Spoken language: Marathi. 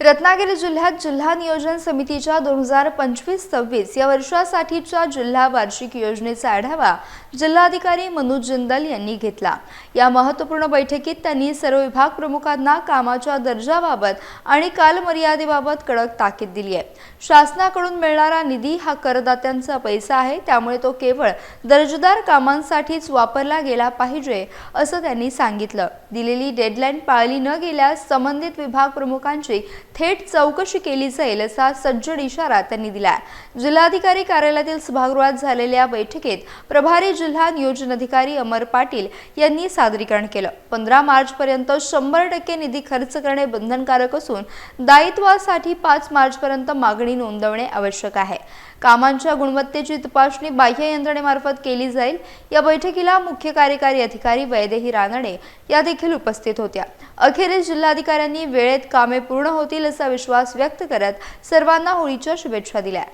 रत्नागिरी जिल्ह्यात जिल्हा नियोजन समितीच्या 2025-26 या वर्षासाठीच्या जिल्हा वार्षिक योजनेचा आढावा जिल्हाधिकारी मनोज जिंदल यांनी घेतला। या महत्त्वपूर्ण बैठकीत त्यांनी सर्व विभाग प्रमुखांना कामाच्या दर्जाबाबत आणि कालमर्यादेबाबत कडक ताकीद दिली आहे। शासनाकडून मिळणारा निधी हा करदात्यांचा पैसा आहे, त्यामुळे तो केवळ दर्जेदार कामांसाठीच वापरला गेला पाहिजे असं त्यांनी सांगितलं। दिलेली डेडलाईन पाळली न गेल्यास संबंधित विभाग प्रमुखांची थेट चौकशी केली जाईल असा सज्जड इशारा त्यांनी दिला। जिल्हाधिकारी कार्यालयातील सभागृहात झालेल्या बैठकीत प्रभारी जिल्हा नियोजन अधिकारी अमर पाटील यांनी सादरीकरण केलं। 15 मार्च पर्यंत 100% निधी खर्च करणे बंधनकारक असून दायित्वासाठी 5 मार्च पर्यंत मागणी नोंदवणे आवश्यक आहे। कामांच्या गुणवत्तेची तपासणी बाह्य यंत्रणेमार्फत केली जाईल। या बैठकीला मुख्य कार्यकारी अधिकारी वैदेही रानडे या देखील उपस्थित होत्या। अखेरीस जिल्हाधिकाऱ्यांनी वेळेत कामे पूर्ण होतील असा विश्वास व्यक्त करत सर्वांना होळीच्या शुभेच्छा दिल्या।